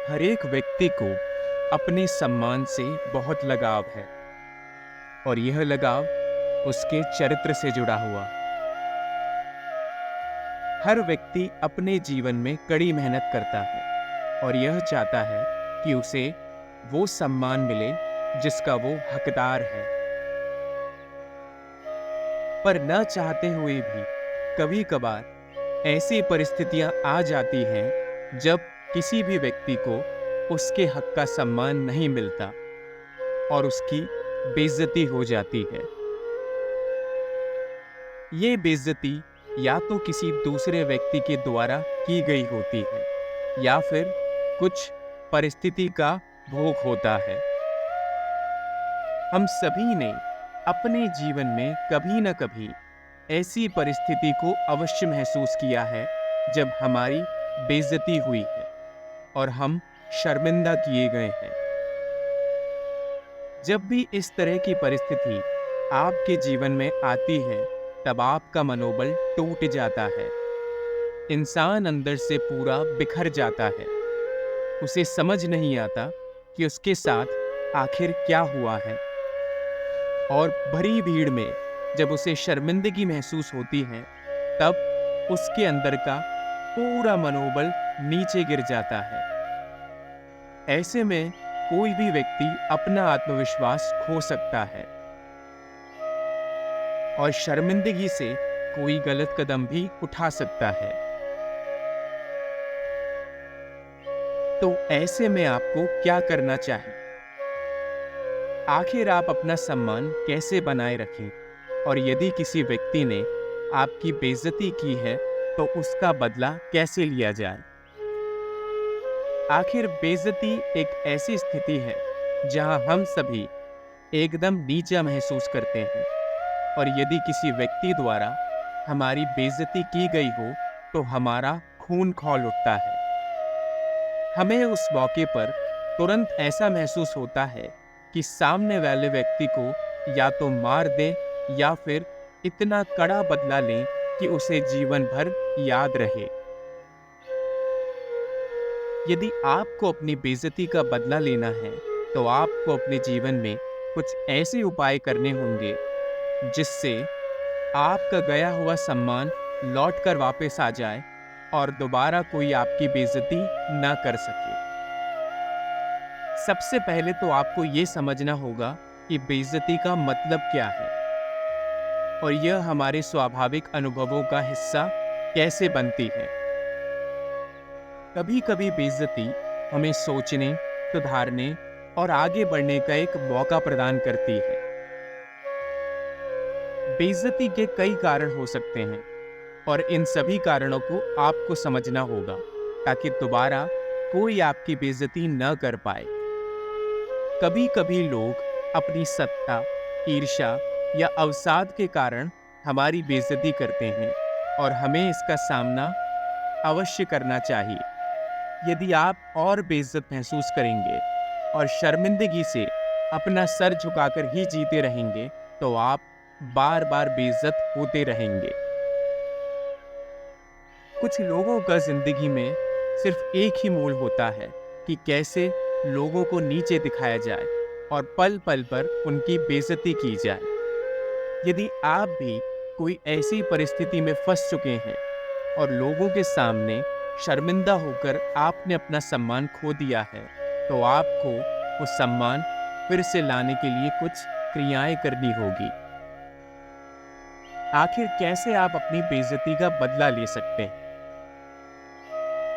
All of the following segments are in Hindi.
हर एक व्यक्ति को अपने सम्मान से बहुत लगाव है और यह लगाव उसके चरित्र से जुड़ा हुआ। हर व्यक्ति अपने जीवन में कड़ी मेहनत करता है और यह चाहता है कि उसे वो सम्मान मिले जिसका वो हकदार है। पर न चाहते हुए भी कभी कभार ऐसी परिस्थितियां आ जाती हैं जब किसी भी व्यक्ति को उसके हक का सम्मान नहीं मिलता और उसकी बेइज्जती हो जाती है। ये बेइज्जती या तो किसी दूसरे व्यक्ति के द्वारा की गई होती है या फिर कुछ परिस्थिति का भोग होता है। हम सभी ने अपने जीवन में कभी न कभी ऐसी परिस्थिति को अवश्य महसूस किया है जब हमारी बेइज्जती हुई है और हम शर्मिंदा किए गए हैं। जब भी इस तरह की परिस्थिति आपके जीवन में आती है तब आपका मनोबल टूट जाता है। इंसान अंदर से पूरा बिखर जाता है। उसे समझ नहीं आता कि उसके साथ आखिर क्या हुआ है और भरी भीड़ में जब उसे शर्मिंदगी महसूस होती है तब उसके अंदर का पूरा मनोबल नीचे गिर जाता है। ऐसे में कोई भी व्यक्ति अपना आत्मविश्वास खो सकता है और शर्मिंदगी से कोई गलत कदम भी उठा सकता है। तो ऐसे में आपको क्या करना चाहिए? आखिर आप अपना सम्मान कैसे बनाए रखें? और यदि किसी व्यक्ति ने आपकी बेइज्जती की है तो उसका बदला कैसे लिया जाए? आखिर बेइज्जती एक ऐसी स्थिति है जहां हम सभी एकदम नीचा महसूस करते हैं और यदि किसी व्यक्ति द्वारा हमारी बेइज्जती की गई हो तो हमारा खून खौल उठता है। हमें उस मौके पर तुरंत ऐसा महसूस होता है कि सामने वाले व्यक्ति को या तो मार दें या फिर इतना कड़ा बदला लें कि उसे जीवन भर याद रहे। यदि आपको अपनी बेइज्जती का बदला लेना है तो आपको अपने जीवन में कुछ ऐसे उपाय करने होंगे जिससे आपका गया हुआ सम्मान लौटकर वापस आ जाए और दोबारा कोई आपकी बेइज्जती ना कर सके। सबसे पहले तो आपको ये समझना होगा कि बेइज्जती का मतलब क्या है और यह हमारे स्वाभाविक अनुभवों का हिस्सा कैसे बनती है। कभी कभी बेइज्जती हमें सोचने, सुधारने और आगे बढ़ने का एक मौका प्रदान करती है। बेइज्जती के कई कारण हो सकते हैं और इन सभी कारणों को आपको समझना होगा ताकि दोबारा कोई आपकी बेइज्जती न कर पाए। कभी कभी लोग अपनी सत्ता, ईर्ष्या या अवसाद के कारण हमारी बेइज्जती करते हैं और हमें इसका सामना अवश्य करना चाहिए। यदि आप और बेइज्जत महसूस करेंगे और शर्मिंदगी से अपना सर झुकाकर ही जीते रहेंगे तो आप बार बार बेइज्जत होते रहेंगे। कुछ लोगों का जिंदगी में सिर्फ एक ही मूल होता है कि कैसे लोगों को नीचे दिखाया जाए और पल पल पर उनकी बेइज्जती की जाए। यदि आप भी कोई ऐसी परिस्थिति में फंस चुके हैं और लोगों के सामने शर्मिंदा होकर आपने अपना सम्मान खो दिया है तो आपको वो सम्मान फिर से लाने के लिए कुछ क्रियाएं करनी होगी। आखिर कैसे आप अपनी बेइज्जती का बदला ले सकते हैं?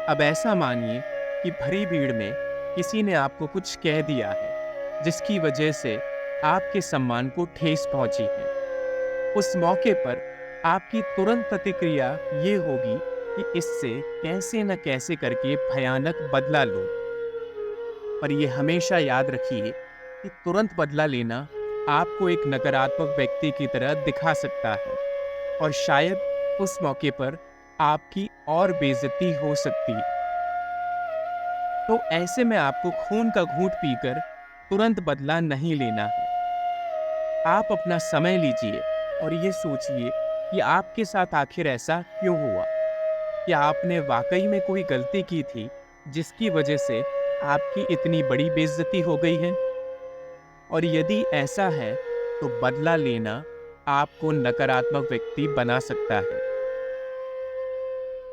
अब ऐसा मानिए कि भरी भीड़ में किसी ने आपको कुछ कह दिया है जिसकी वजह से आपके सम्मान को ठेस पहुंची है। उस मौके पर आपकी तुरंत प्रतिक्रिया ये होगी कि इससे कैसे न कैसे करके भयानक बदला लो। पर यह हमेशा याद रखिए कि तुरंत बदला लेना आपको एक नकारात्मक व्यक्ति की तरह दिखा सकता है और शायद उस मौके पर आपकी और बेइज्जती हो सकती है। तो ऐसे में आपको खून का घूंट पीकर तुरंत बदला नहीं लेना है। आप अपना समय लीजिए और ये सोचिए कि आपके साथ आखिर ऐसा क्यों हुआ। क्या आपने वाकई में कोई गलती की थी जिसकी वजह से आपकी इतनी बड़ी बेइज्जती हो गई है? और यदि ऐसा है, तो बदला लेना आपको नकारात्मक व्यक्ति बना सकता है।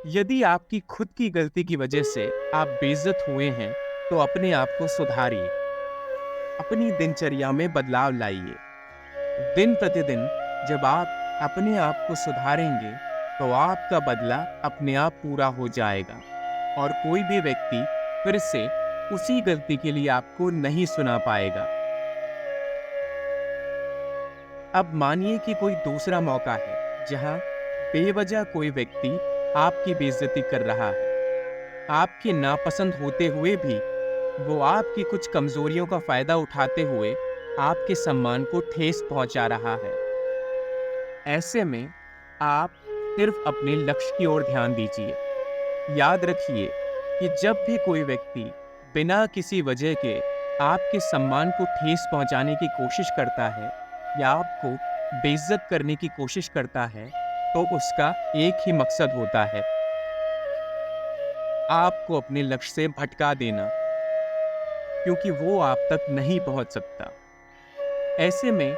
यदि आपकी खुद की गलती की वजह से आप बेइज्जत हुए हैं, तो अपने आप को सुधारिए। अपनी दिनचर्या में बदलाव लाइए। दिन प्रतिदिन जब आप अपने आप को सुधारेंगे, तो आपका बदला अपने आप पूरा हो जाएगा और कोई भी व्यक्ति फिर से उसी गलती के लिए आपको नहीं सुना पाएगा। अब मानिए कि कोई दूसरा मौका है जहां बेवजह कोई व्यक्ति आपकी बेइज्जती कर रहा है। आपके नापसंद होते हुए भी वो आपकी कुछ कमजोरियों का फायदा उठाते हुए आपके सम्मान को ठेस पहुंचा रहा है। ऐसे में आप सिर्फ अपने लक्ष्य की ओर ध्यान दीजिए। याद रखिए कि जब भी कोई व्यक्ति बिना किसी वजह के आपके सम्मान को ठेस पहुंचाने की कोशिश करता है या आपको बेइज्जत करने की कोशिश करता है, तो उसका एक ही मकसद होता है, आपको अपने लक्ष्य से भटका देना, क्योंकि वो आप तक नहीं पहुंच सकता। ऐसे में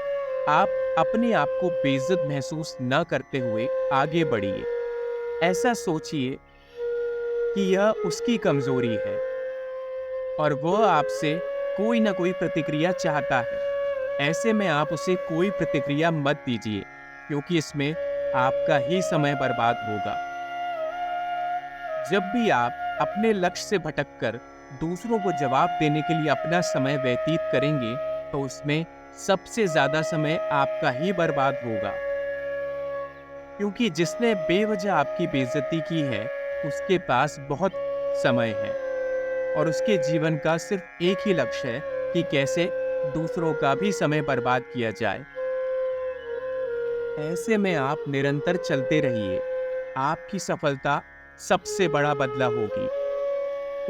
आप अपने आप को बेइज्जत महसूस न करते हुए आगे बढ़िए। ऐसा सोचिए कि यह उसकी कमजोरी है और वह आपसे कोई ना कोई प्रतिक्रिया चाहता है। ऐसे में आप उसे कोई प्रतिक्रिया मत दीजिए, क्योंकि इसमें आपका ही समय बर्बाद होगा। जब भी आप अपने लक्ष्य से भटककर दूसरों को जवाब देने के लिए अपना समय व्यतीत करेंगे, तो उसमें सबसे ज्यादा समय आपका ही बर्बाद होगा, क्योंकि जिसने बेवजह आपकी बेइज्जती की है, उसके पास बहुत समय है और उसके जीवन का सिर्फ एक ही लक्ष्य है कि कैसे दूसरों का भी समय बर्बाद किया जाए। ऐसे में आप निरंतर चलते रहिए। आपकी सफलता सबसे बड़ा बदला होगी।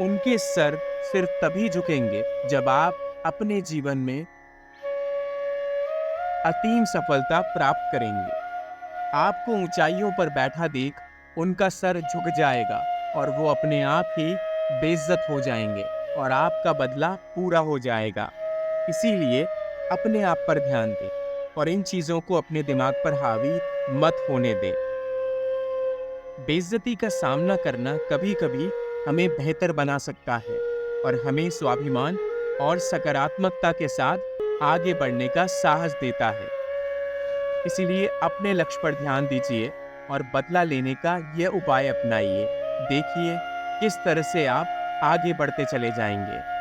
उनके सर सिर्फ तभी झुकेंगे जब आप अपने जीवन में असीम सफलता प्राप्त करेंगे। आपको ऊंचाइयों पर बैठा देख उनका सर झुक जाएगा और वो अपने आप ही बेइज्जत हो जाएंगे और आपका बदला पूरा हो जाएगा। इसीलिए अपने आप पर ध्यान दें और इन चीजों को अपने दिमाग पर हावी मत होने दें। बेइज्जती का सामना करना कभी-कभी हमें बेहतर बना सकता है और हमें स्वाभिमान और सकारात्मकता के साथ आगे बढ़ने का साहस देता है। इसीलिए अपने लक्ष्य पर ध्यान दीजिए और बदला लेने का यह उपाय अपनाइए। देखिए किस तरह से आप आगे बढ़ते चले जाएंगे।